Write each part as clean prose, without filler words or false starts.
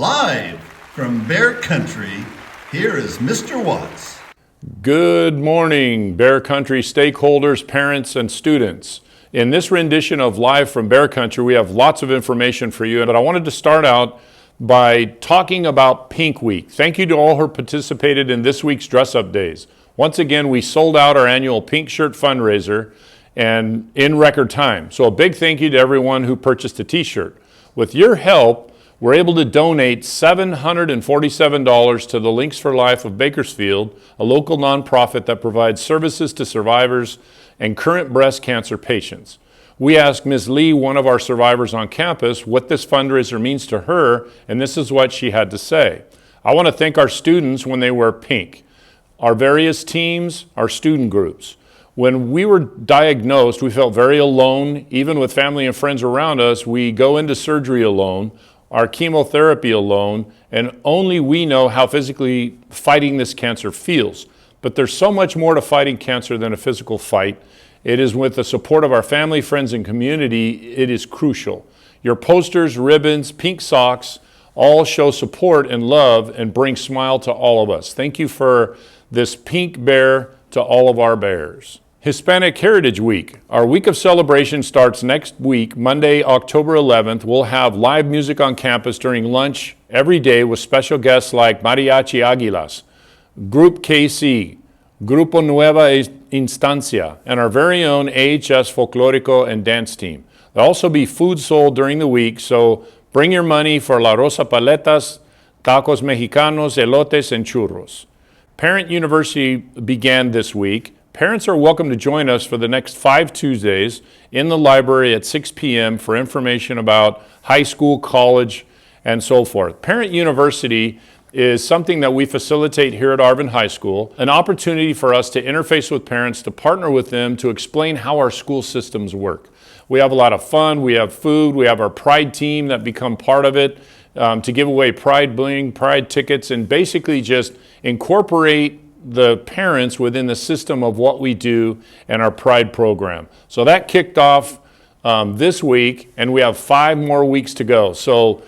Live from Bear Country, here is Mr. Watts. Good morning, Bear Country stakeholders, parents, and students. In this rendition of Live from Bear Country, we have lots of information for you, but I wanted to start out by talking about Pink Week. Thank you to all who participated in this week's dress-up days. Once again, we sold out our annual pink shirt fundraiser and in record time. So a big thank you to everyone who purchased a t-shirt. With your help, we're able to donate $747 to the Links for Life of Bakersfield, a local nonprofit that provides services to survivors and current breast cancer patients. We asked Ms. Lee, one of our survivors on campus, what this fundraiser means to her, and this is what she had to say. I want to thank our students when they wear pink, our various teams, our student groups. When we were diagnosed, we felt very alone. Even with family and friends around us, we go into surgery alone, our chemotherapy alone, and only we know how physically fighting this cancer feels. But there's so much more to fighting cancer than a physical fight. It is with the support of our family, friends, and community, it is crucial. Your posters, ribbons, pink socks, all show support and love and bring smile to all of us. Thank you for this pink bear to all of our bears. Hispanic Heritage Week. Our week of celebration starts next week, Monday, October 11th. We'll have live music on campus during lunch every day with special guests like Mariachi Águilas, Group KC, Grupo Nueva Instancia, and our very own AHS Folklorico and dance team. There'll also be food sold during the week, so bring your money for La Rosa Paletas, Tacos Mexicanos, Elotes, and Churros. Parent University began this week. Parents are welcome to join us for the next 5 Tuesdays in the library at 6 p.m. for information about high school, college, and so forth. Parent University is something that we facilitate here at Arvin High School, an opportunity for us to interface with parents, to partner with them, to explain how our school systems work. We have a lot of fun, we have food, we have our Pride team that become part of it, to give away Pride bling, Pride tickets, and basically just incorporate the parents within the system of what we do and our Pride program. So that kicked off this week, and we have 5 more weeks to go. So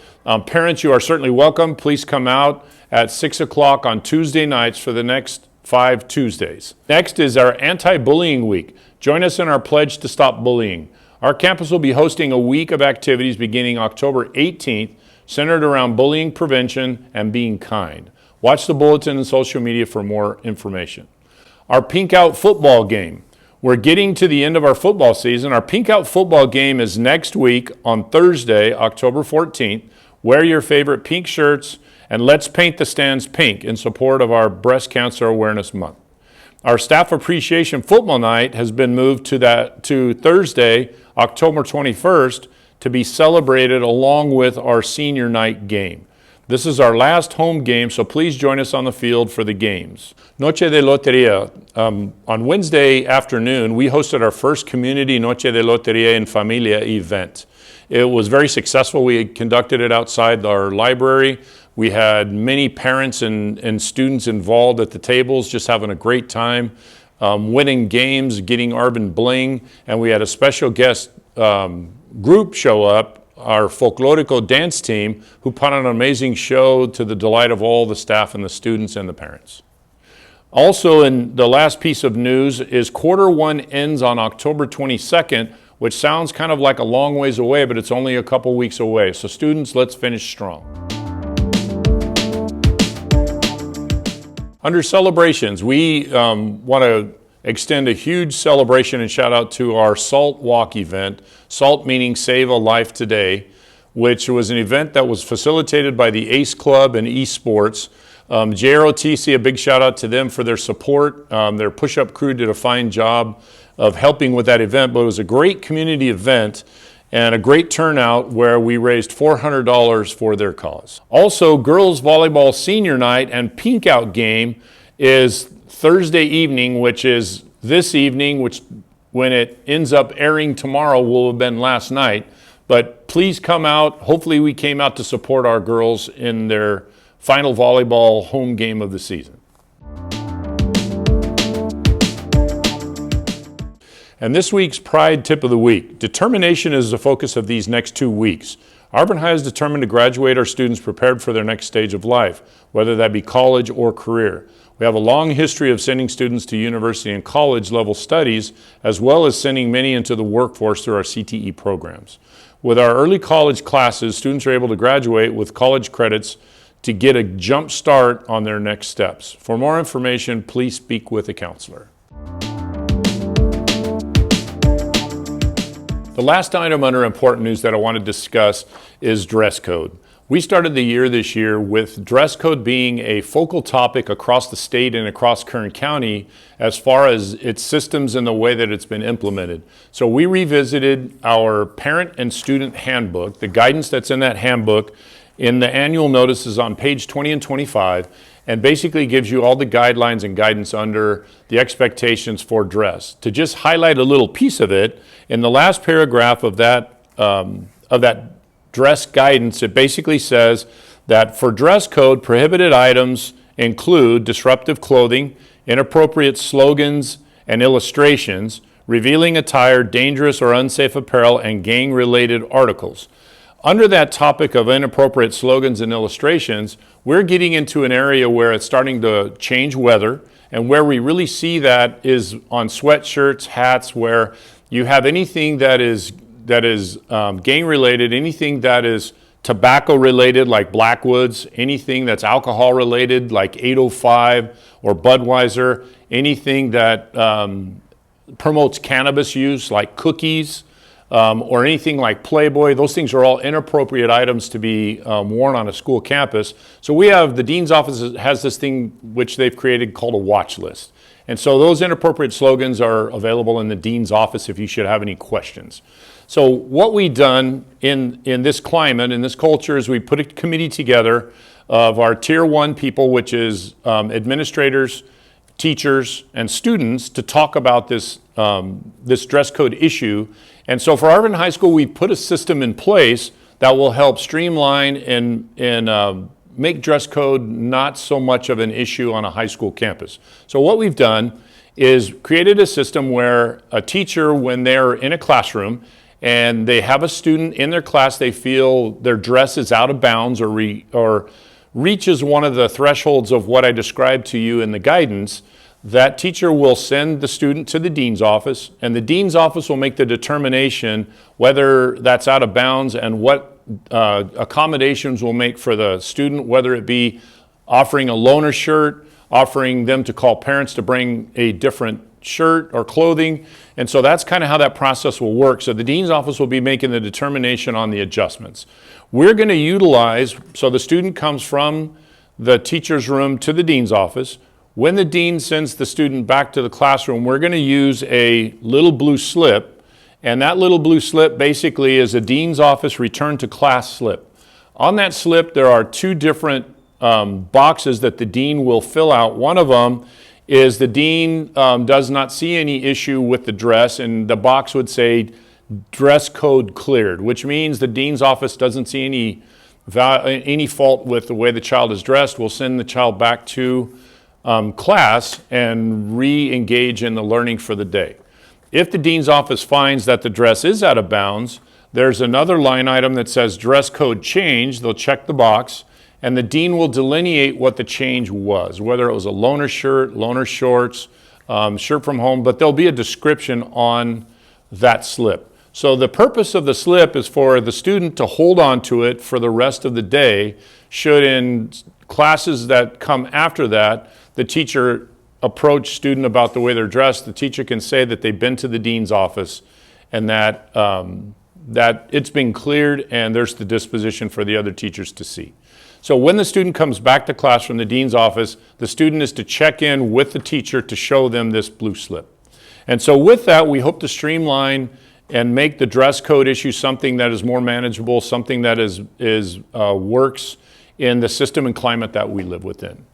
parents, you are certainly welcome. Please come out at 6 o'clock on Tuesday nights for the next 5 Tuesdays. Next is our Anti-Bullying Week. Join us in our pledge to stop bullying. Our campus will be hosting a week of activities beginning October 18th, centered around bullying prevention and being kind. Watch the bulletin and social media for more information. Our Pink Out football game. We're getting to the end of our football season. Our Pink Out football game is next week on Thursday, October 14th. Wear your favorite pink shirts and let's paint the stands pink in support of our Breast Cancer Awareness Month. Our Staff Appreciation Football Night has been moved to Thursday, October 21st, to be celebrated along with our Senior Night game. This is our last home game, so please join us on the field for the games. Noche de Loteria. On Wednesday afternoon, we hosted our first community Noche de Loteria en Familia event. It was very successful. We conducted it outside our library. We had many parents and students involved at the tables, just having a great time, winning games, getting Arvin bling, and we had a special guest group show up, our Folklorico dance team, who put on an amazing show to the delight of all the staff and the students and the parents. Also, in the last piece of news is Q1 ends on October 22nd, which sounds kind of like a long ways away, but it's only a couple weeks away. So students, let's finish strong. Under celebrations, we want to extend a huge celebration and shout out to our Salt Walk event, SALT meaning Save a Life Today, which was an event that was facilitated by the ACE Club and eSports. JROTC, a big shout out to them for their support. Their push-up crew did a fine job of helping with that event, but it was a great community event and a great turnout where we raised $400 for their cause. Also, girls volleyball senior night and Pink Out game is Thursday evening, which is this evening, which when it ends up airing tomorrow will have been last night. But please come out. Hopefully we came out to support our girls in their final volleyball home game of the season. And this week's Pride Tip of the Week. Determination is the focus of these next 2 weeks. Auburn High is determined to graduate our students prepared for their next stage of life, whether that be college or career. We have a long history of sending students to university and college level studies, as well as sending many into the workforce through our CTE programs. With our early college classes, students are able to graduate with college credits to get a jump start on their next steps. For more information, please speak with a counselor. The last item under important news that I want to discuss is dress code. We started the year this year with dress code being a focal topic across the state and across Kern County as far as its systems and the way that it's been implemented. So we revisited our parent and student handbook, the guidance that's in that handbook in the annual notices on page 20 and 25, and basically gives you all the guidelines and guidance under the expectations for dress. To just highlight a little piece of it, in the last paragraph of that dress guidance, it basically says that for dress code, prohibited items include disruptive clothing, inappropriate slogans and illustrations, revealing attire, dangerous or unsafe apparel, and gang-related articles. Under that topic of inappropriate slogans and illustrations, we're getting into an area where it's starting to change weather, and where we really see that is on sweatshirts, hats, where you have anything that is gang-related, anything that is tobacco-related like Blackwoods, anything that's alcohol-related like 805 or Budweiser, anything that promotes cannabis use like cookies, or anything like Playboy. Those things are all inappropriate items to be worn on a school campus. So we have, the dean's office has this thing which they've created called a watch list. And so those inappropriate slogans are available in the dean's office if you should have any questions. So what we've done in this climate, in this culture, is we put a committee together of our tier 1 people, which is administrators, teachers, and students, to talk about this dress code issue. And so for Auburn High School, we put a system in place that will help streamline and make dress code not so much of an issue on a high school campus. So what we've done is created a system where a teacher, when they're in a classroom and they have a student in their class, they feel their dress is out of bounds or reaches one of the thresholds of what I described to you in the guidance, that teacher will send the student to the dean's office, and the dean's office will make the determination whether that's out of bounds and what accommodations we'll make for the student, whether it be offering a loaner shirt, offering them to call parents to bring a different shirt or clothing. And so that's kind of how that process will work. So the dean's office will be making the determination on the adjustments. We're going to utilize, so the student comes from the teacher's room to the dean's office. When the dean sends the student back to the classroom, we're going to use a little blue slip, and that little blue slip basically is a dean's office return to class slip. On that slip, there are 2 different boxes that the dean will fill out. One of them is the dean does not see any issue with the dress, and the box would say dress code cleared, which means the dean's office doesn't see any fault with the way the child is dressed. We'll send the child back to class and re-engage in the learning for the day. If the dean's office finds that the dress is out of bounds, there's another line item that says dress code change. They'll check the box, and the dean will delineate what the change was, whether it was a loaner shirt, loaner shorts, shirt from home, but there'll be a description on that slip. So the purpose of the slip is for the student to hold on to it for the rest of the day. Should in classes that come after that, the teacher approach student about the way they're dressed, the teacher can say that they've been to the dean's office and that it's been cleared and there's the disposition for the other teachers to see. So when the student comes back to class from the dean's office, the student is to check in with the teacher to show them this blue slip. And so with that, we hope to streamline and make the dress code issue something that is more manageable, something that works in the system and climate that we live within.